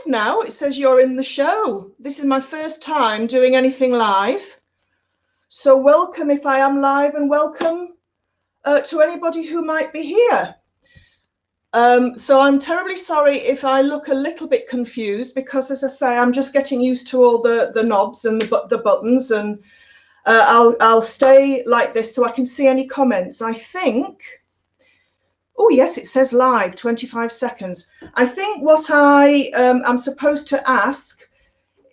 now. It says you're in the show. This is my first time doing anything live. So welcome if I am live, and welcome to anybody who might be here. So I'm terribly sorry if I look a little bit confused, because as I say, I'm just getting used to all the knobs and the buttons, and I'll stay like this so I can see any comments. I think, oh yes, it says live, 25 seconds. I think what I'm supposed to ask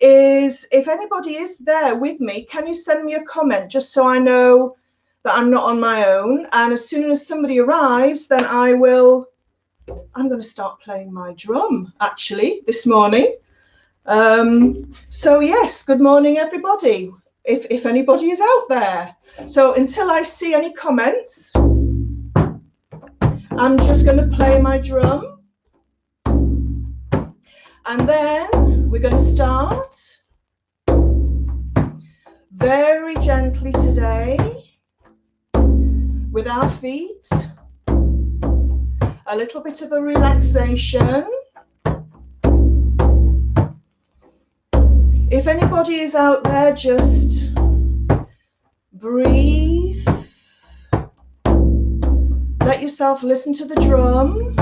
is, if anybody is there with me, can you send me a comment just so I know that I'm not on my own? And as soon as somebody arrives, then I'm going to start playing my drum actually this morning. So yes, good morning everybody, if anybody is out there. So until I see any comments, I'm just going to play my drum, and then we're going to start very gently today with our feet, a little bit of a relaxation. If anybody is out there, just breathe. Let yourself listen to the drum.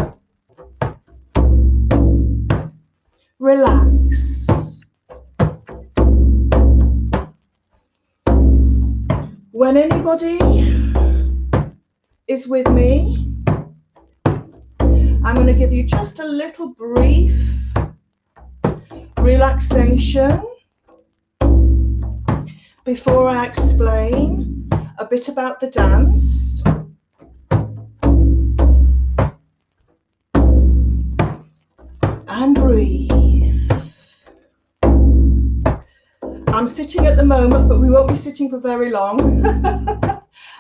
Relax. When anybody is with me, I'm going to give you just a little brief relaxation before I explain a bit about the dance. And breathe. I'm sitting at the moment, but we won't be sitting for very long.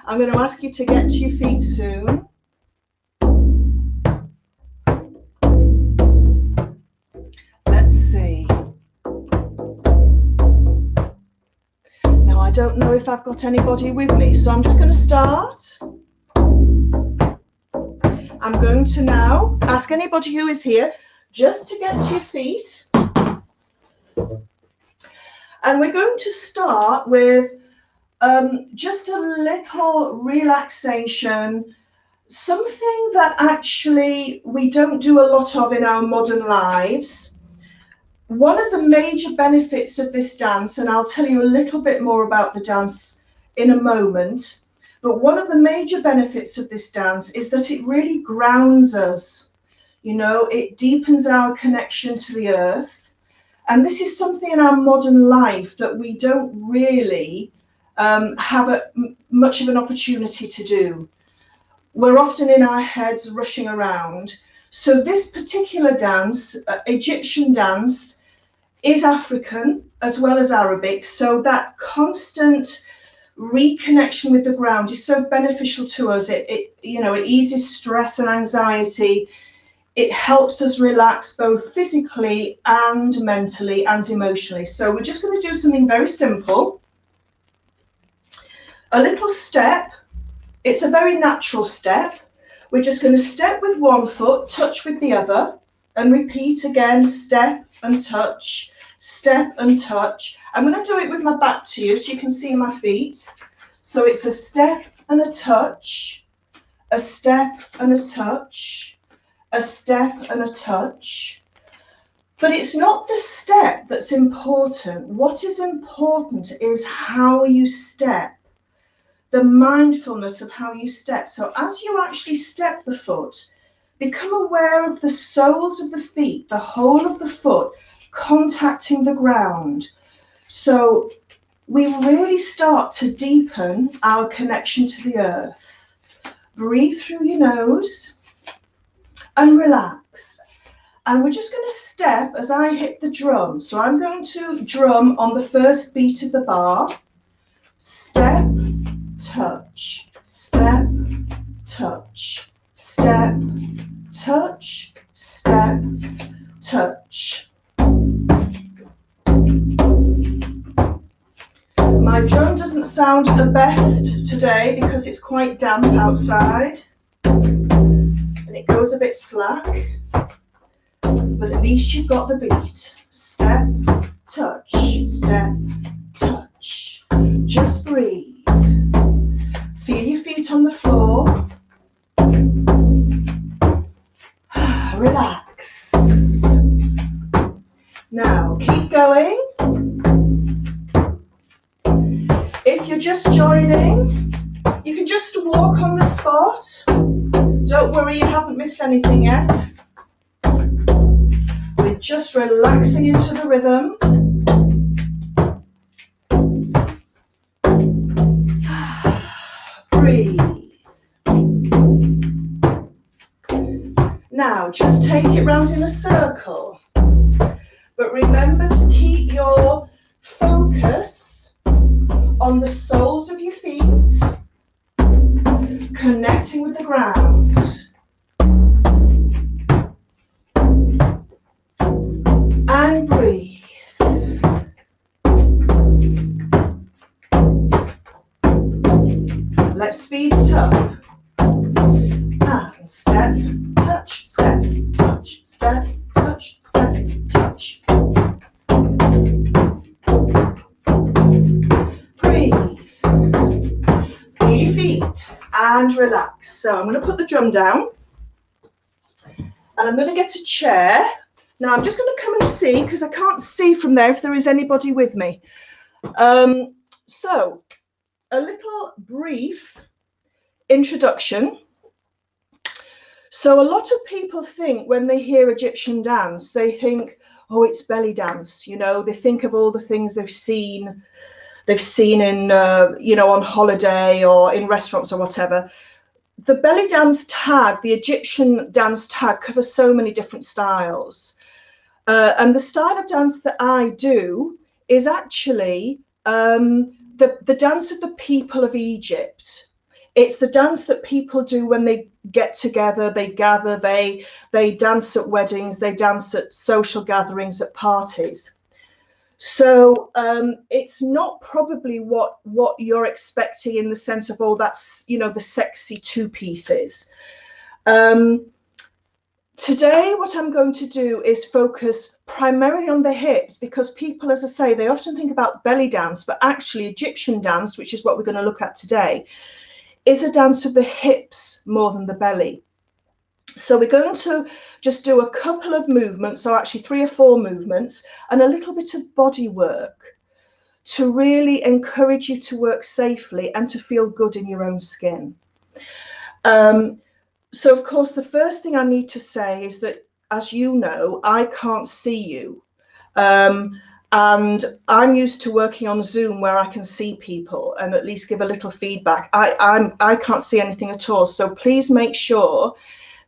I'm going to ask you to get to your feet soon. Let's see. Now, I don't know if I've got anybody with me, so I'm just going to start. I'm going to now ask anybody who is here just to get to your feet. And we're going to start with just a little relaxation, something that actually we don't do a lot of in our modern lives. One of the major benefits of this dance, and I'll tell you a little bit more about the dance in a moment, but one of the major benefits of this dance is that it really grounds us. You know, it deepens our connection to the earth. And this is something in our modern life that we don't really have much of an opportunity to do. We're often in our heads rushing around. So this particular dance, Egyptian dance, is African as well as Arabic. So that constant reconnection with the ground is so beneficial to us. It eases stress and anxiety. It helps us relax both physically and mentally and emotionally. So we're just going to do something very simple. A little step. It's a very natural step. We're just going to step with one foot, touch with the other, and repeat again, step and touch, step and touch. I'm going to do it with my back to you so you can see my feet. So it's a step and a touch, a step and a touch, a step and a touch. But it's not the step that's important. What is important is how you step, the mindfulness of how you step. So as you actually step the foot, become aware of the soles of the feet, the whole of the foot contacting the ground. So we really start to deepen our connection to the earth. Breathe through your nose and relax. And we're just going to step as I hit the drum. So I'm going to drum on the first beat of the bar. Step, touch, step, touch, step, touch, step, touch. My drum doesn't sound the best today because it's quite damp outside and it goes a bit slack. But but at least you've got the beat. Step, touch, step, touch. Just breathe. Feel your feet on the floor. Relax. Now, keep going. If you're just joining, you can just walk on the spot. Don't worry, you haven't missed anything yet. We're just relaxing into the rhythm. Breathe. Now, just take it round in a circle. But remember to keep your focus on the soles of your feet, connecting with the ground. And breathe. Let's speed it up. And step, touch, step, touch, step, touch, step, touch. Breathe. Feel your feet and relax. So I'm going to put the drum down and I'm going to get a chair. Now I'm just going to come and see, because I can't see from there if there is anybody with me. So a little brief introduction. So a lot of people think when they hear Egyptian dance, they think, oh, it's belly dance. You know, they think of all the things they've seen in, you know, on holiday or in restaurants or whatever. The belly dance tag, the Egyptian dance tag, covers so many different styles. And the style of dance that I do is actually the dance of the people of Egypt. It's the dance that people do when they get together, they gather, they dance at weddings, they dance at social gatherings, at parties. So it's not probably what you're expecting in the sense of, oh, that's, you know, the sexy two pieces. Today, what I'm going to do is focus primarily on the hips, because people, as I say, they often think about belly dance, but actually Egyptian dance, which is what we're going to look at today, is a dance of the hips more than the belly. So we're going to just do a couple of movements, or actually 3 or 4 movements, and a little bit of body work to really encourage you to work safely and to feel good in your own skin. So, of course, the first thing I need to say is that, as you know, I can't see you. And I'm used to working on Zoom where I can see people and at least give a little feedback. I can't see anything at all. So please make sure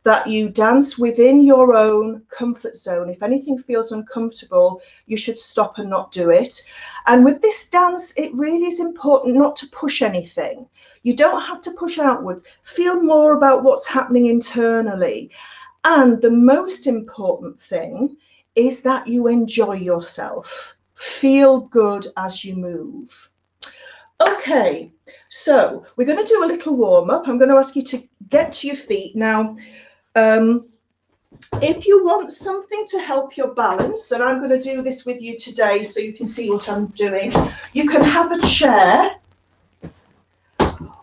that you dance within your own comfort zone. If anything feels uncomfortable, you should stop and not do it. And with this dance, it really is important not to push anything. You don't have to push outward. Feel more about what's happening internally. And the most important thing is that you enjoy yourself. Feel good as you move. Okay, so we're going to do a little warm up. I'm going to ask you to get to your feet. Now, if you want something to help your balance, and I'm going to do this with you today so you can see what I'm doing, you can have a chair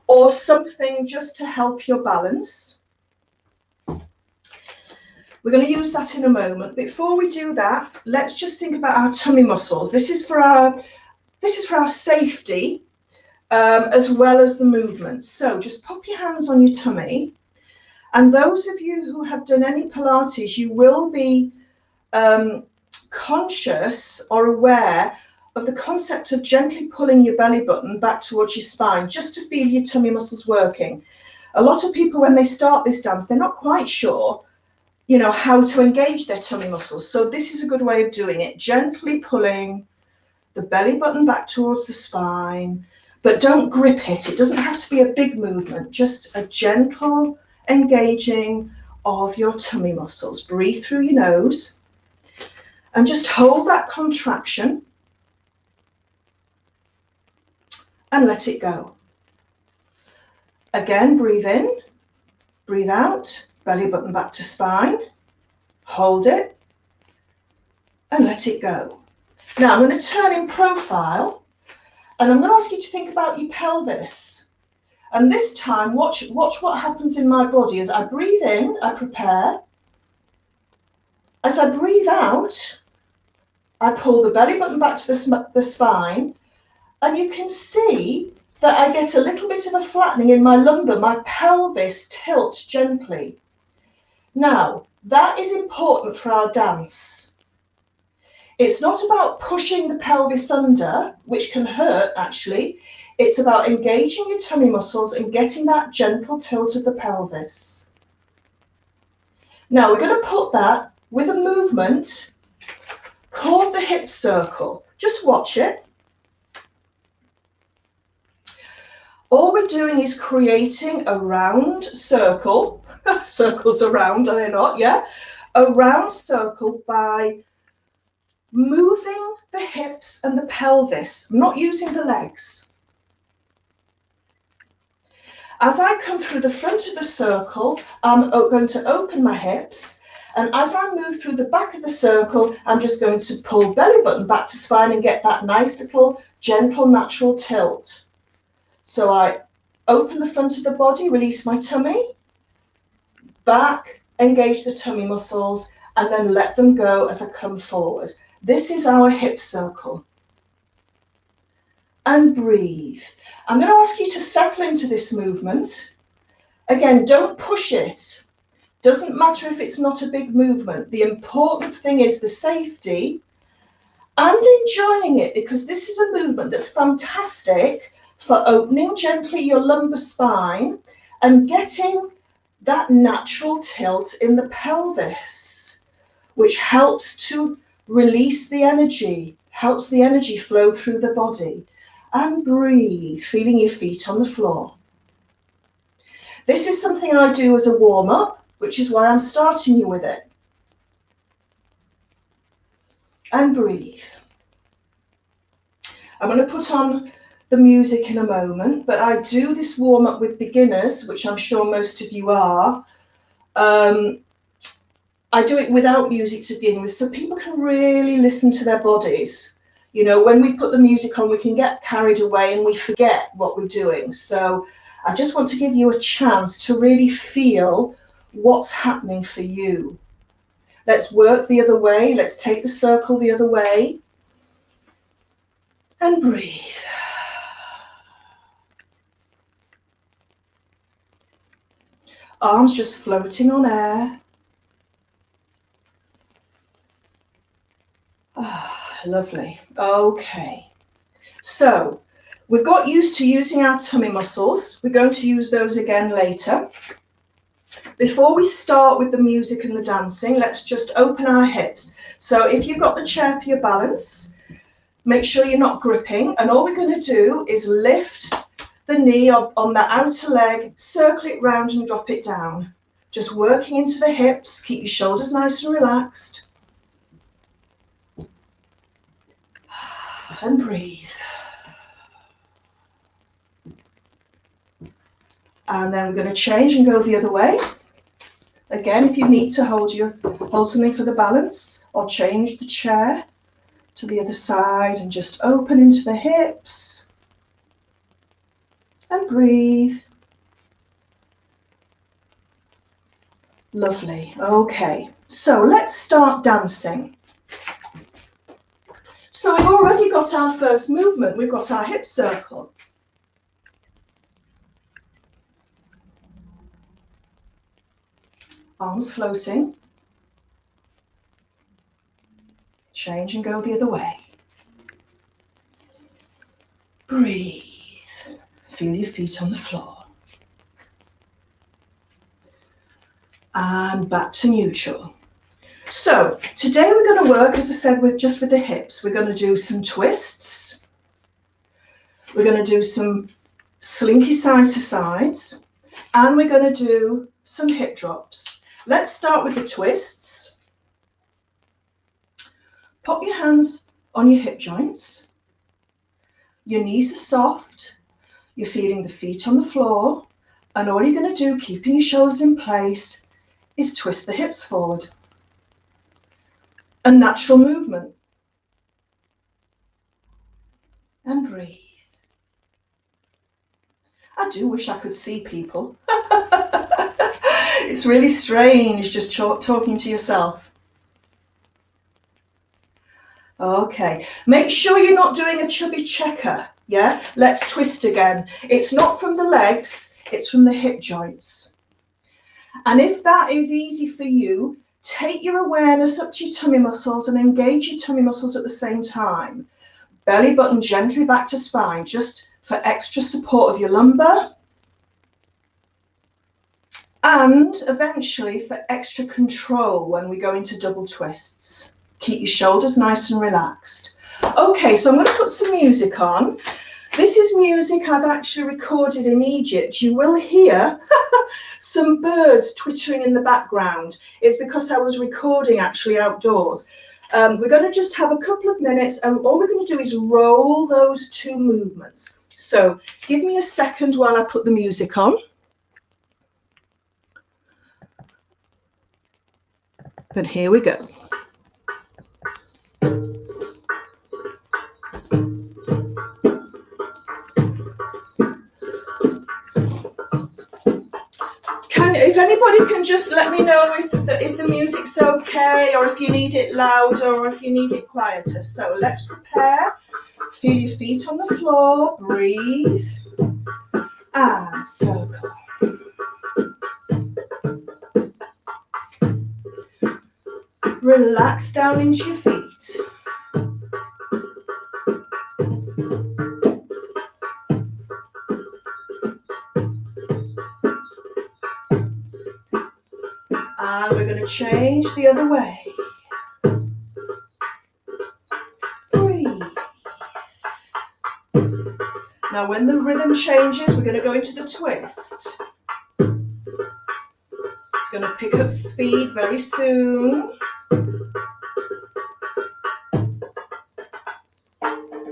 or something just to help your balance. We're going to use that in a moment. Before we do that, let's just think about our tummy muscles. This is for our safety, as well as the movement. So just pop your hands on your tummy. And those of you who have done any Pilates, you will be conscious or aware of the concept of gently pulling your belly button back towards your spine, just to feel your tummy muscles working. A lot of people, when they start this dance, they're not quite sure, you know, how to engage their tummy muscles. So this is a good way of doing it. Gently pulling the belly button back towards the spine, but don't grip it. It doesn't have to be a big movement, just a gentle engaging of your tummy muscles. Breathe through your nose and just hold that contraction and let it go. Again, breathe in, breathe out, belly button back to spine, hold it, and let it go. Now I'm going to turn in profile and I'm going to ask you to think about your pelvis. And this time, watch what happens in my body. As I breathe in, I prepare. As I breathe out, I pull the belly button back to the spine, and you can see that I get a little bit of a flattening in my lumbar. My pelvis tilts gently. Now, that is important for our dance. It's not about pushing the pelvis under, which can hurt actually. It's about engaging your tummy muscles and getting that gentle tilt of the pelvis. Now we're going to put that with a movement called the hip circle. Just watch it. All we're doing is creating a round circle. Circles around, are they not? Yeah. A round circle by moving the hips and the pelvis, not using the legs. As I come through the front of the circle, I'm going to open my hips, and as I move through the back of the circle, I'm just going to pull belly button back to spine and get that nice little gentle natural tilt. So I open the front of the body, release my tummy, back, engage the tummy muscles, and then let them go as I come forward. This is our hip circle. And breathe. I'm going to ask you to settle into this movement. Again, don't push it. Doesn't matter if it's not a big movement. The important thing is the safety and enjoying it, because this is a movement that's fantastic for opening gently your lumbar spine and getting that natural tilt in the pelvis, which helps to release the energy, helps the energy flow through the body. And breathe, feeling your feet on the floor. This is something I do as a warm-up, which is why I'm starting you with it. And breathe. I'm going to put on the music in a moment, but I do this warm-up with beginners, which I'm sure most of you are. I do it without music to begin with, so people can really listen to their bodies. You know, when we put the music on, we can get carried away and we forget what we're doing. So I just want to give you a chance to really feel what's happening for you. Let's work the other way. Let's take the circle the other way. And breathe. Arms just floating on air. Ah, lovely. Okay. So we've got used to using our tummy muscles. We're going to use those again later. Before we start with the music and the dancing, let's just open our hips. So if you've got the chair for your balance, make sure you're not gripping. And all we're going to do is lift the knee on the outer leg, circle it round and drop it down. Just working into the hips. Keep your shoulders nice and relaxed. And breathe. And then we're going to change and go the other way. Again, if you need to hold something for the balance, or change the chair to the other side and just open into the hips. And breathe. Lovely. Okay, so let's start dancing. So we've already got our first movement. We've got our hip circle. Arms floating. Change and go the other way. Breathe. Feel your feet on the floor. And back to neutral. So today we're going to work, as I said, with the hips. We're going to do some twists. We're going to do some slinky side to sides. And we're going to do some hip drops. Let's start with the twists. Pop your hands on your hip joints. Your knees are soft. You're feeling the feet on the floor. And all you're going to do, keeping your shoulders in place, is twist the hips forward. a natural movement. And breathe. I do wish I could see people. It's really strange just talking to yourself. Okay, make sure you're not doing a chubby checker, yeah? Let's twist again. It's not from the legs, it's from the hip joints. And if that is easy for you, take your awareness up to your tummy muscles and engage your tummy muscles at the same time. Belly button gently back to spine, just for extra support of your lumbar. And eventually for extra control when we go into double twists. Keep your shoulders nice and relaxed. Okay, so I'm going to put some music on. This is music I've actually recorded in Egypt. You will hear some birds twittering in the background. It's because I was recording actually outdoors. We're going to just have a couple of minutes, and all we're going to do is roll those two movements. So give me a second while I put the music on. But here we go. If anybody can just let me know if the music's okay, or if you need it louder, or if you need it quieter. So let's prepare. Feel your feet on the floor. Breathe. And circle. Relax down into your feet. And we're going to change the other way. Breathe. Now when the rhythm changes, we're going to go into the twist. It's going to pick up speed very soon.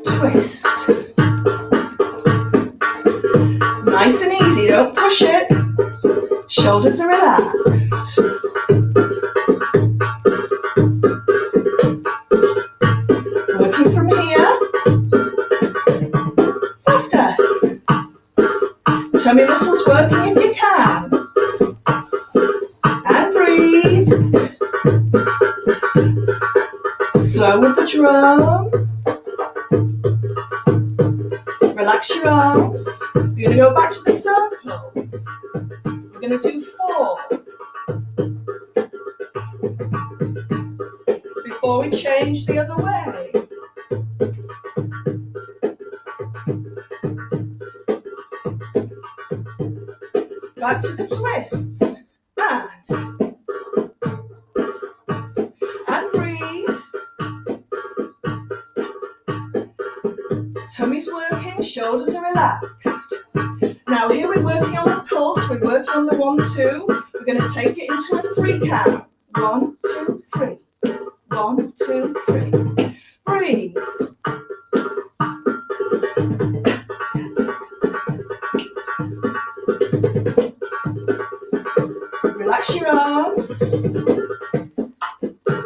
Twist. Nice and easy, don't push it. Shoulders are relaxed. Working from here. Faster. Tummy muscles working if you can. And breathe. Slow with the drum. Relax your arms. You're going to go back to the circle. We're going to do 4. Before we change the other way. Back to the twists. And breathe. Tummy's working, shoulders are relaxed. Now here we're working on the pulse, we're working on the 1, 2. We're going to take it into a 3 count. 1, 2, 3. 1, 2, 3. Breathe. Relax your arms.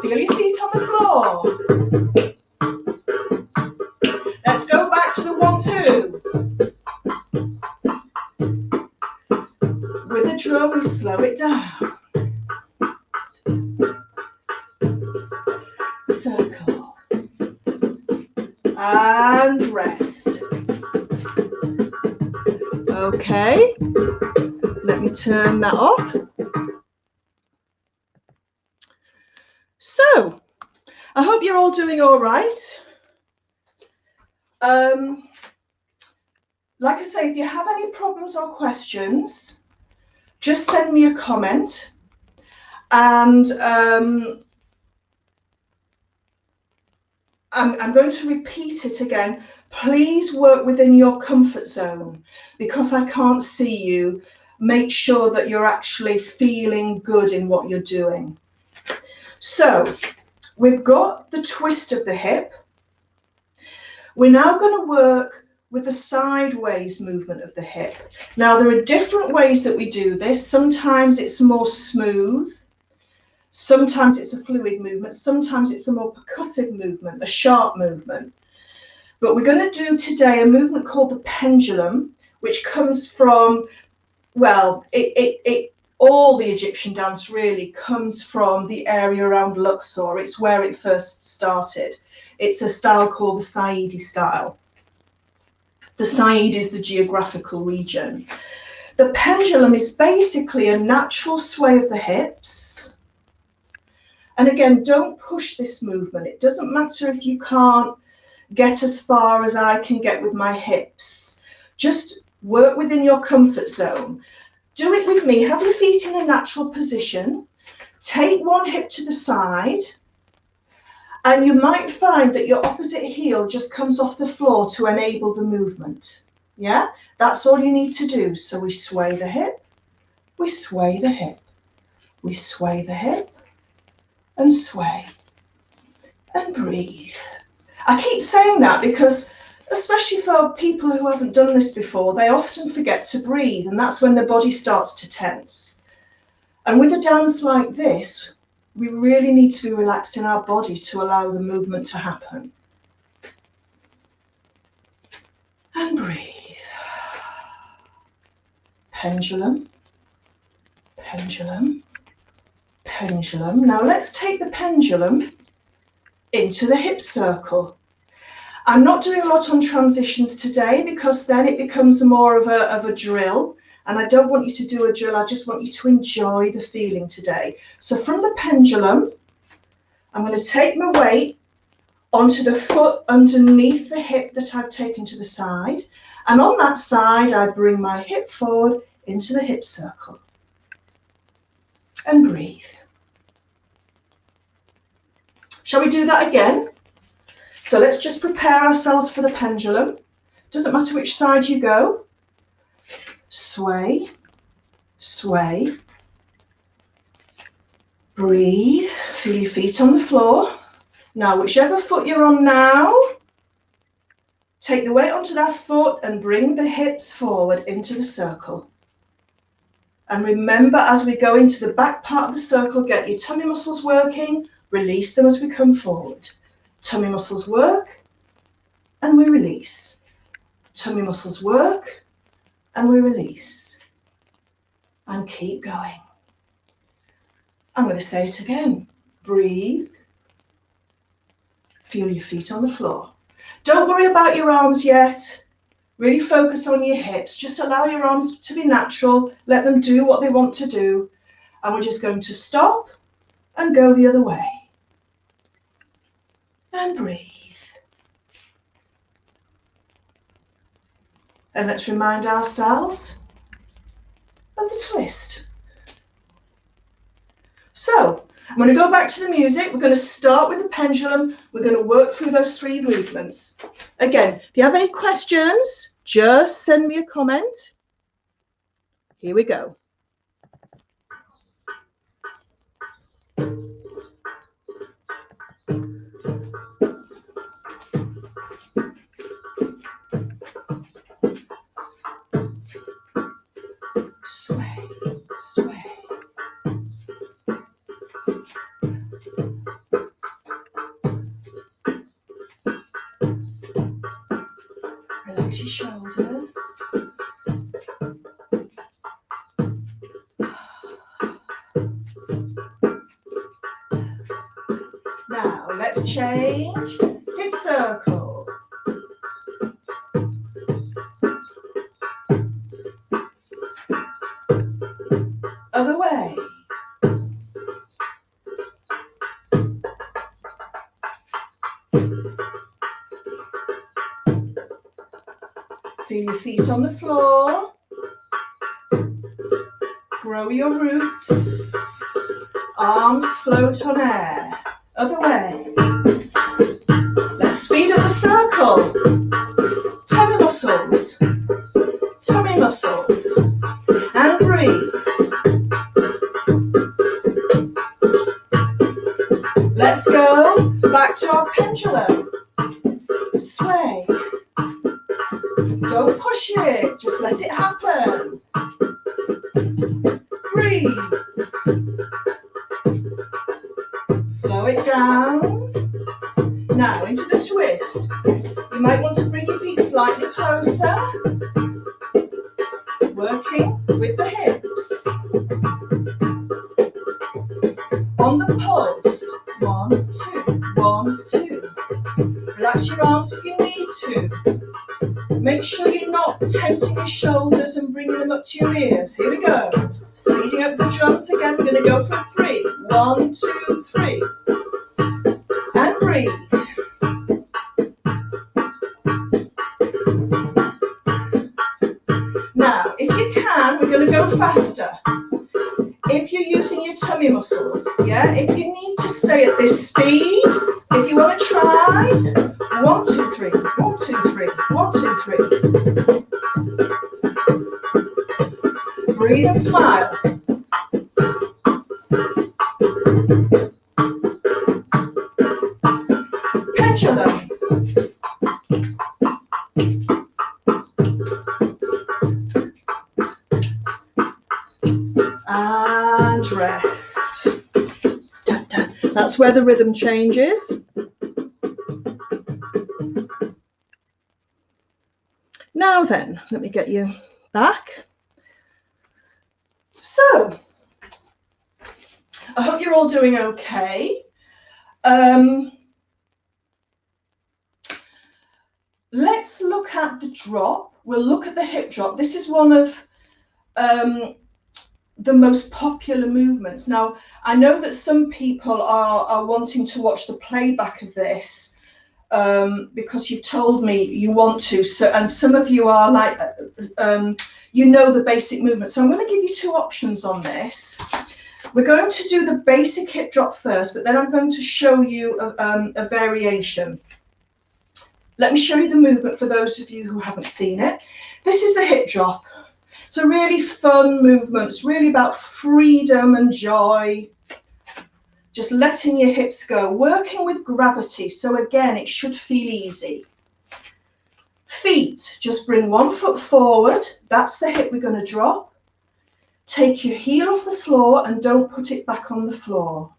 Feel your feet on the floor. Let's go back to the 1, 2. With the drum, we slow it down. Circle. And rest. Okay. Let me turn that off. So, I hope you're all doing all right. Like I say, if you have any problems or questions, just send me a comment, and I'm going to repeat it again. Please work within your comfort zone, because I can't see you. Make sure that you're actually feeling good in what you're doing. So we've got the twist of the hip. We're now going to work with the sideways movement of the hip. Now there are different ways that we do this. Sometimes it's more smooth. Sometimes it's a fluid movement, sometimes it's a more percussive movement, a sharp movement. But we're going to do today a movement called the pendulum, which comes from, well, all the Egyptian dance really comes from the area around Luxor. It's where it first started. It's a style called the Saidi style. The Said is the geographical region. The pendulum is basically a natural sway of the hips. And again, don't push this movement. It doesn't matter if you can't get as far as I can get with my hips. Just work within your comfort zone. Do it with me. Have your feet in a natural position. Take one hip to the side. And you might find that your opposite heel just comes off the floor to enable the movement. Yeah, that's all you need to do. So we sway the hip, we sway the hip, we sway the hip, and sway, and breathe. I keep saying that because, especially for people who haven't done this before, they often forget to breathe, and that's when the body starts to tense. And with a dance like this, we really need to be relaxed in our body to allow the movement to happen. And breathe. Pendulum, pendulum, pendulum. Now let's take the pendulum into the hip circle. I'm not doing a lot on transitions today because then it becomes more of a drill. And I don't want you to do a drill, I just want you to enjoy the feeling today. So from the pendulum, I'm going to take my weight onto the foot underneath the hip that I've taken to the side. And on that side, I bring my hip forward into the hip circle. And breathe. Shall we do that again? So let's just prepare ourselves for the pendulum. Doesn't matter which side you go. Sway, sway, breathe, feel your feet on the floor. Now, whichever foot you're on now, take the weight onto that foot and bring the hips forward into the circle. And remember, as we go into the back part of the circle, get your tummy muscles working, release them as we come forward. Tummy muscles work, and we release. Tummy muscles work, and we release, and keep going. I'm going to say it again. Breathe. Feel your feet on the floor. Don't worry about your arms yet. Really focus on your hips. Just allow your arms to be natural. Let them do what they want to do. And we're just going to stop and go the other way. And breathe. And let's remind ourselves of the twist. So, I'm going to go back to the music. We're going to start with the pendulum. We're going to work through those 3 movements. Again, if you have any questions, just send me a comment. Here we go. Sway, sway. Relax your shoulders. Now let's change. Hip circle. Other way. Feel your feet on the floor. Grow your roots. Arms float on air. Other way. Let's speed up the circle. Tummy muscles. Tummy muscles. And breathe. Let's go back to our pendulum. Sway. Don't push it, just let it happen. Breathe. down. Now into the twist. You might want to bring your feet slightly closer, working with the hips. On the pulse, 1, 2, 1, 2. Relax your arms if you need to. Make sure you're not tensing your shoulders and bringing them up to your ears. Here we go. Speeding up the drums again. We're going to go for 3. 1, 2, 3. And breathe. Now, if you can, we're going to go faster. If you're using your tummy muscles, yeah, if you need to stay at this speed, if you want to try, 1, 2, 3, 1, 2, 3, 1, 2, 3. Breathe and smile. Pendulum. And rest. Da, da. That's where the rhythm changes. Now then, let me get you back. So, I hope you're all doing okay. Let's look at the drop. We'll look at the hip drop. This is one of the most popular movements. Now, I know that some people are wanting to watch the playback of this because you've told me you want to. So, and some of you are like, you know the basic movement. So I'm going to give you 2 options on this. We're going to do the basic hip drop first, but then I'm going to show you a variation. Let me show you the movement for those of you who haven't seen it. This is the hip drop. It's a really fun movement. It's really about freedom and joy. Just letting your hips go, working with gravity. So again, it should feel easy. Feet, just bring 1 foot forward. That's the hip we're going to drop. Take your heel off the floor and don't put it back on the floor.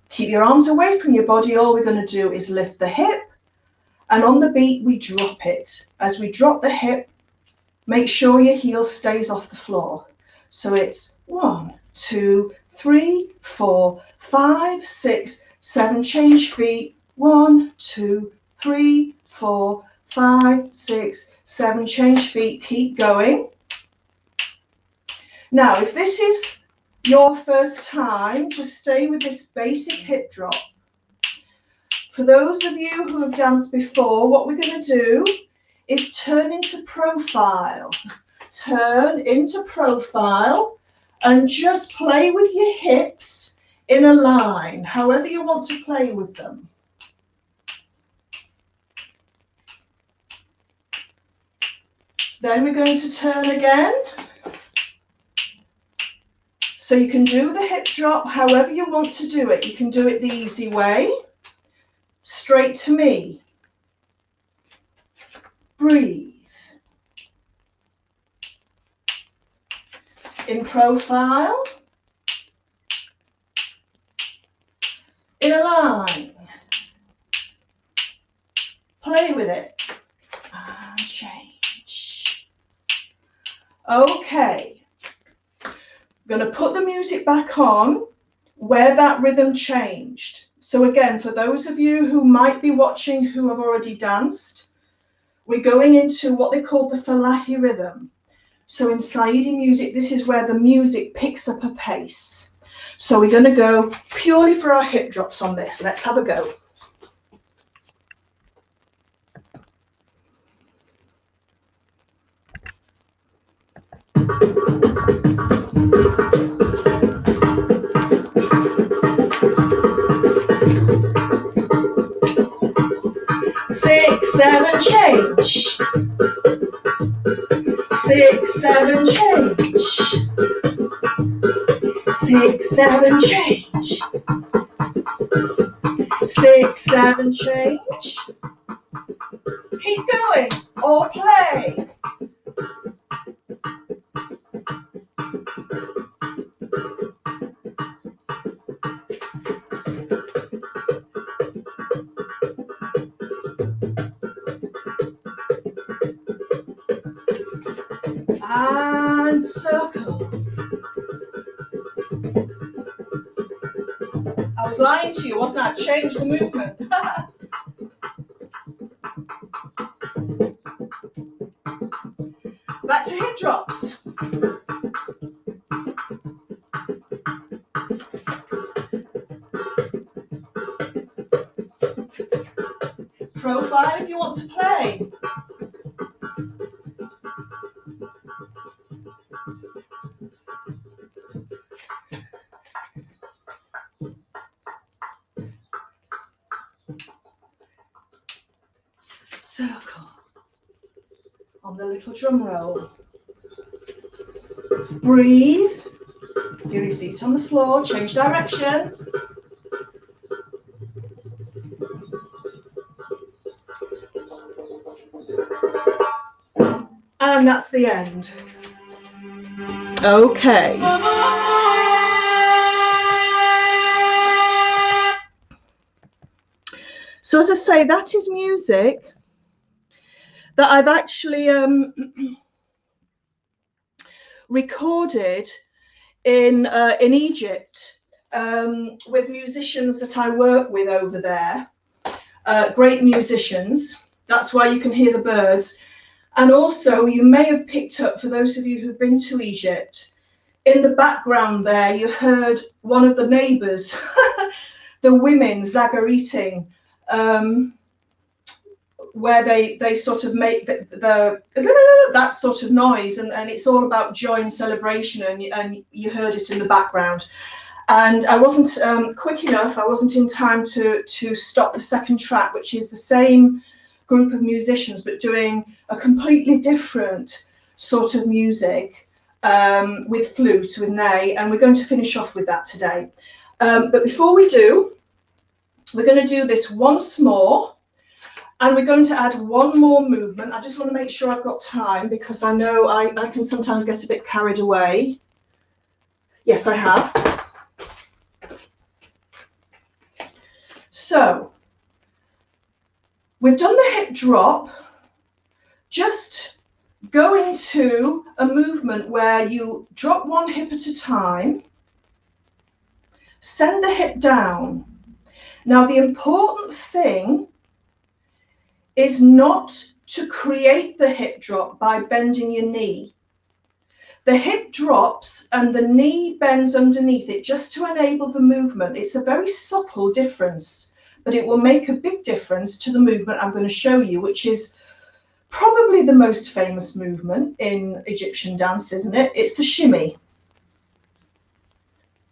Keep your arms away from your body. All we're going to do is lift the hip. And on the beat, we drop it. As we drop the hip, make sure your heel stays off the floor. So it's 1, 2, 3, 4, 5, 6, 7. Change feet. 1, 2, 3, 4, 5, 6, 7. Change feet. Keep going. Now, if this is your first time, just stay with this basic hip drop. For those of you who have danced before, what we're going to do is turn into profile. Turn into profile and just play with your hips in a line, however you want to play with them. Then we're going to turn again. So you can do the hip drop however you want to do it. You can do it the easy way. Straight to me. Breathe. In profile. In a line. Play with it. And change. Okay. I'm going to put the music back on where that rhythm changed. So again, for those of you who might be watching who have already danced, we're going into what they call the Falahi rhythm. So in Saidi music, this is where the music picks up a pace. So we're going to go purely for our hip drops on this. Let's have a go. Six, 7, change. 6, 7, change. 6, 7, change. 6, 7, change. Keep going or play. and circles. I was lying to you, wasn't I? I've changed the movement. Back to hip drops. Profile if you want to play. Circle on the little drum roll. Breathe. Feel your feet on the floor. Change direction. And that's the end. Okay. So as I say, that is music that I've actually recorded in Egypt with musicians that I work with over there. Great musicians. That's why you can hear the birds. And also, you may have picked up, for those of you who've been to Egypt, in the background there, you heard one of the neighbours, the women zagariting, where they sort of make that sort of noise, and it's all about joy and celebration, and you heard it in the background. And I wasn't quick enough, I wasn't in time to stop the second track, which is the same group of musicians but doing a completely different sort of music, with flute, with ney, and we're going to finish off with that today. But before we do, we're going to do this once more, and we're going to add one more movement. I just want to make sure I've got time, because I know I can sometimes get a bit carried away. Yes, I have. So we've done the hip drop. Just go into a movement where you drop one hip at a time, send the hip down. Now, the important thing is not to create the hip drop by bending your knee. The hip drops and the knee bends underneath it just to enable the movement. It's a very subtle difference, but it will make a big difference to the movement I'm going to show you, which is probably the most famous movement in Egyptian dance, isn't it? It's the shimmy,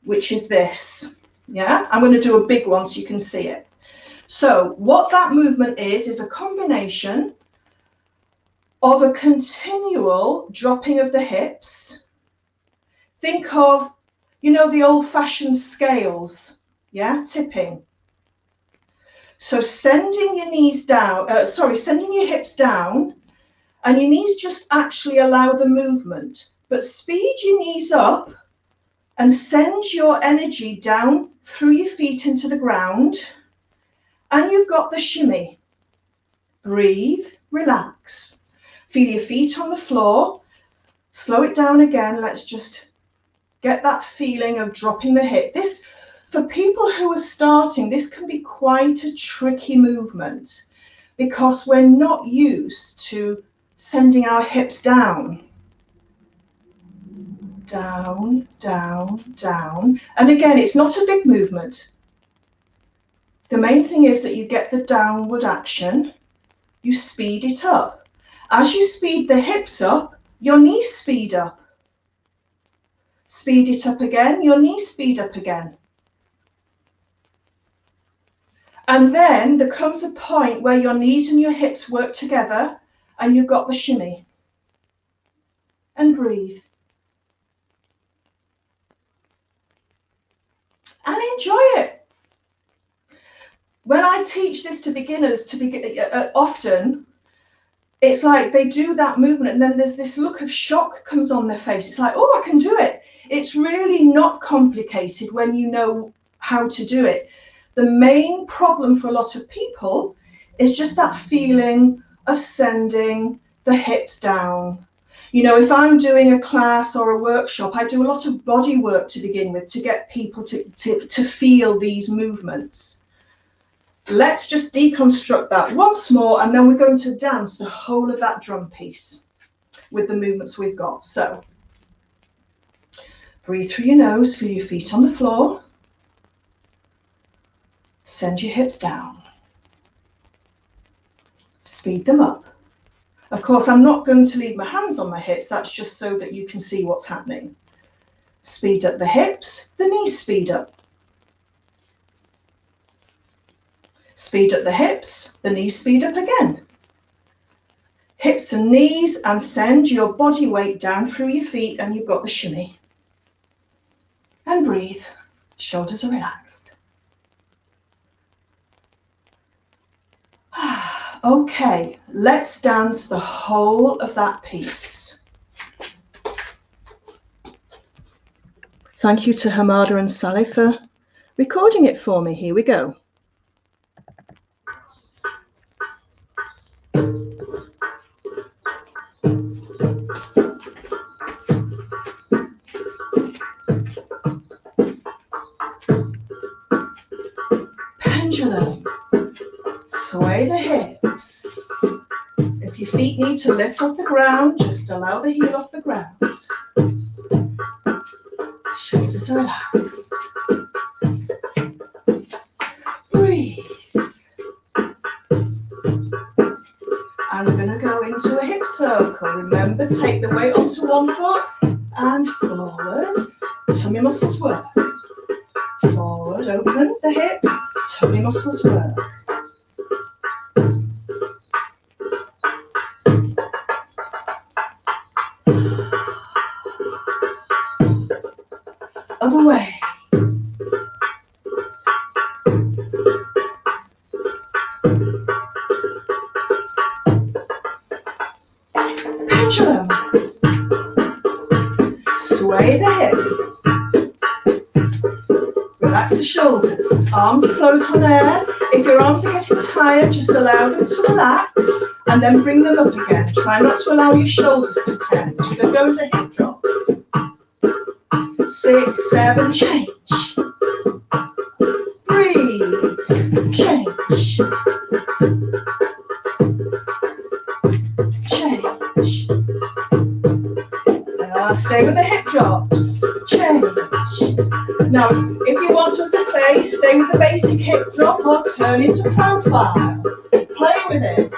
which is this. Yeah, I'm going to do a big one so you can see it. So what that movement is a combination of a continual dropping of the hips. Think of, you know, the old-fashioned scales, yeah, tipping. So sending your knees down, sending your hips down, and your knees just actually allow the movement, but speed your knees up and send your energy down through your feet into the ground, and you've got the shimmy. Breathe, relax. Feel your feet on the floor. Slow it down again. Let's just get that feeling of dropping the hip. This, for people who are starting, this can be quite a tricky movement because we're not used to sending our hips down. Down, down, down. And again, it's not a big movement. The main thing is that you get the downward action. You speed it up. As you speed the hips up, your knees speed up. Speed it up again, your knees speed up again. And then there comes a point where your knees and your hips work together and you've got the shimmy. And breathe. And enjoy it. When I teach this to beginners, often, it's like they do that movement and then there's this look of shock comes on their face. It's like, oh, I can do it. It's really not complicated when you know how to do it. The main problem for a lot of people is just that feeling of sending the hips down. You know, if I'm doing a class or a workshop, I do a lot of body work to begin with to get people to feel these movements. Let's just deconstruct that once more, and then we're going to dance the whole of that drum piece with the movements we've got. So breathe through your nose, feel your feet on the floor. Send your hips down. Speed them up. Of course, I'm not going to leave my hands on my hips. That's just so that you can see what's happening. Speed up the hips, the knees speed up. Speed up the hips, the knees speed up again. Hips and knees, and send your body weight down through your feet, and you've got the shimmy. And breathe. Shoulders are relaxed. Okay, let's dance the whole of that piece. Thank you to Hamada and Sally for recording it for me. Here we go. Pendulum. Sway the hips. If your feet need to lift off the ground, just allow the heel off the ground. Shoulders are relaxed. Breathe. And we're going to go into a hip circle. Remember, take the weight onto one foot and forward. Tummy muscles work. Forward, open the hips, tummy muscles work. Other way. Pendulum. Sway the hip. Relax the shoulders. Arms float on air. If your arms are getting tired, just allow them to relax and then bring them up again. Try not to allow your shoulders to tense. We're going to go into hip drops. 6, 7, change. Breathe. Change. Change. Stay with the hip drops. Change. Now, if you want us to say, stay with the basic hip drop or turn into profile. Play with it.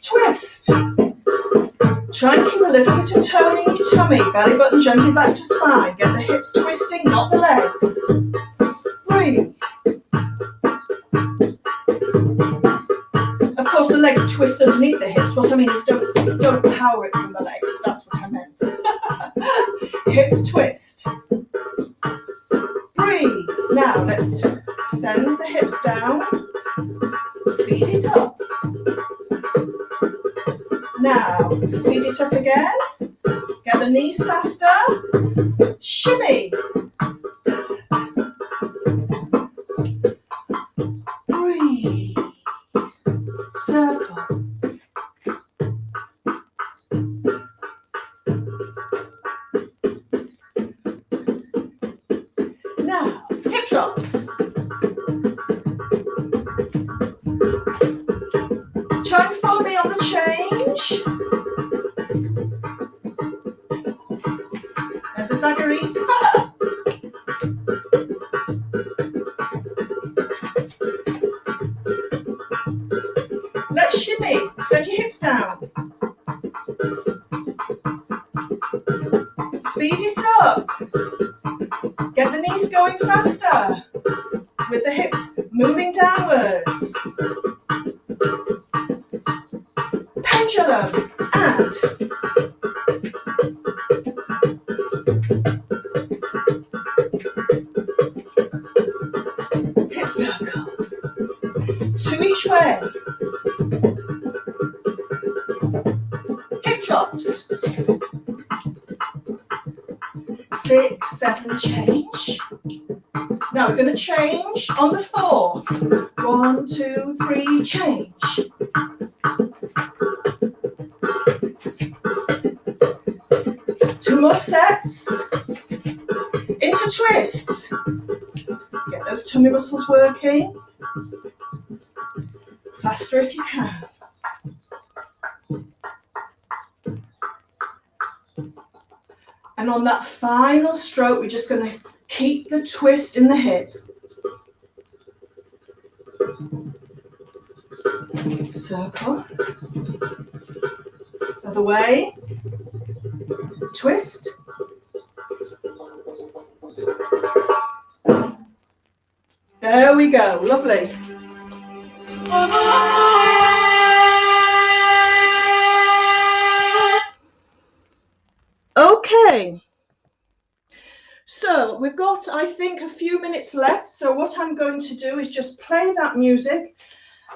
Twist. Try and keep a little bit of tone in your tummy. Belly button gently back to spine. Get the hips twisting, not the legs. Breathe. Of course, the legs twist underneath the hips. What I mean is don't power it from the legs. That's what I meant. Hips twist. Breathe. Now let's send the hips down. Speed it up. Now, speed it up again. Get the knees faster. Shimmy. Breathe. Circle. Now, hip drops. Try and follow me on the change. There's the Zagarita. Let's shimmy. Send your hips down. Speed it up. Get the knees going faster with the hips moving downwards. Pendulum and hip circle. 2 each way. Hip drops. 6, 7, change. Now we're going to change on the 4. 1, 2, 3, change. 2 more sets. Into twists. Get those tummy muscles working. Faster if you can. And on that final stroke, we're just going to keep the twist in the hip. Circle. Other way. Twist. There we go. Lovely. Okay. So we've got, I think, a few minutes left. So what I'm going to do is just play that music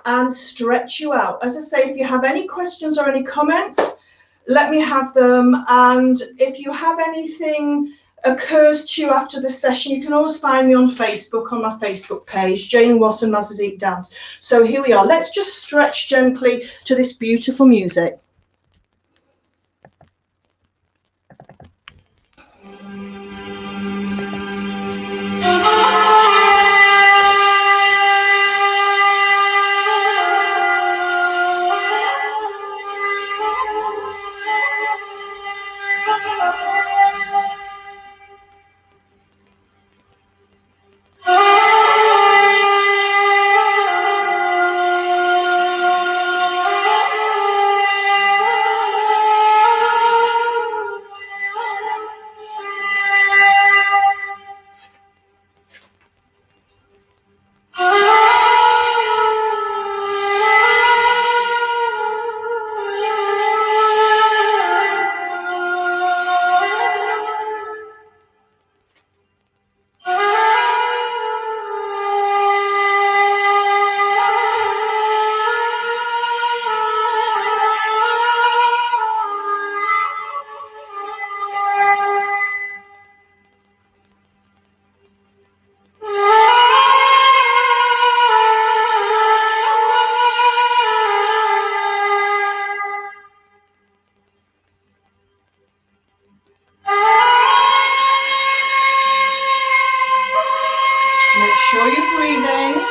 and stretch you out. As I say, if you have any questions or any comments, let me have them. And if you have anything occurs to you after the session, you can always find me on Facebook, on my Facebook page, Jane Watson Mazurka Dance. So here we are. Let's just stretch gently to this beautiful music. Make sure you're breathing.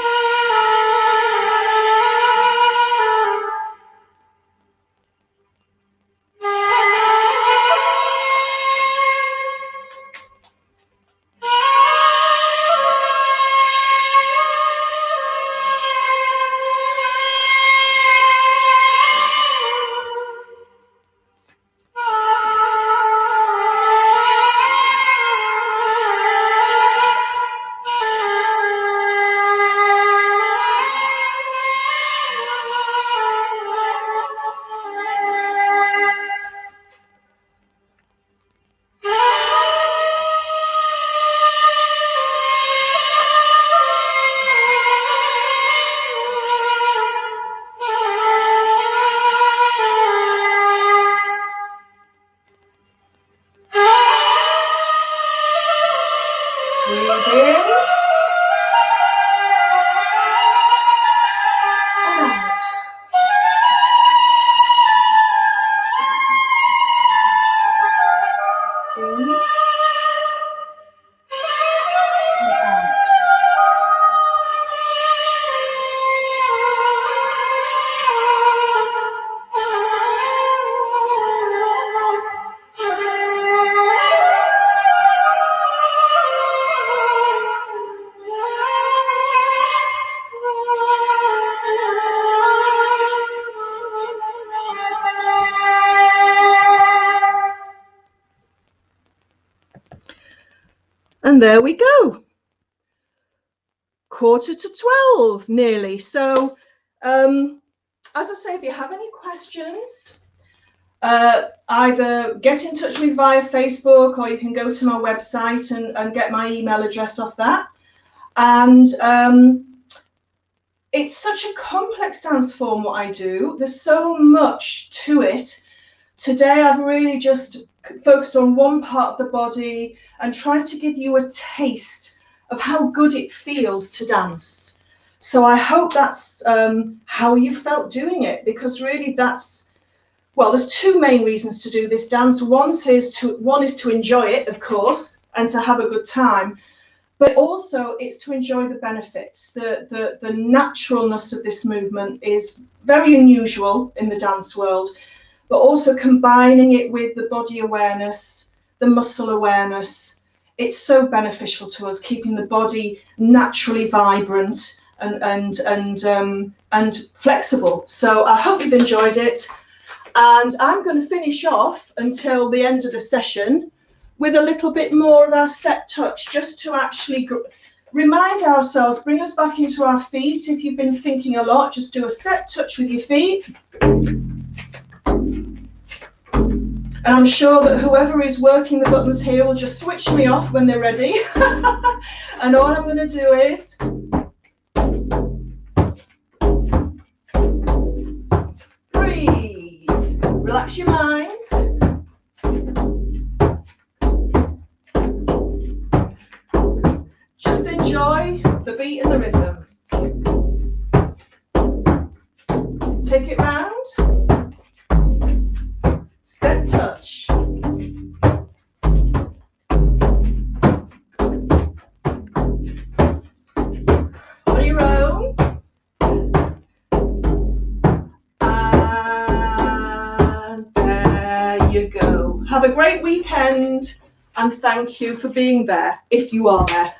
And there we go. 11:45 nearly. So as I say, if you have any questions, either get in touch with me via Facebook, or you can go to my website and get my email address off that. And it's such a complex dance form, what I do. There's so much to it. Today I've really just focused on one part of the body and tried to give you a taste of how good it feels to dance. So I hope that's how you felt doing it, because really that's, well, there's two main reasons to do this dance. One is to enjoy it, of course, and to have a good time, but also it's to enjoy the benefits. The naturalness of this movement is very unusual in the dance world, but also combining it with the body awareness, the muscle awareness, it's so beneficial to us, keeping the body naturally vibrant and flexible. So I hope you've enjoyed it. And I'm going to finish off until the end of the session with a little bit more of our step touch, just to actually remind ourselves, bring us back into our feet. If you've been thinking a lot, just do a step touch with your feet. And I'm sure that whoever is working the buttons here will just switch me off when they're ready. And all I'm going to do is breathe, relax your minds. Just enjoy the beat and the rhythm. Take it round. Step touch. On your own. And there you go. Have a great weekend, and thank you for being there, if you are there.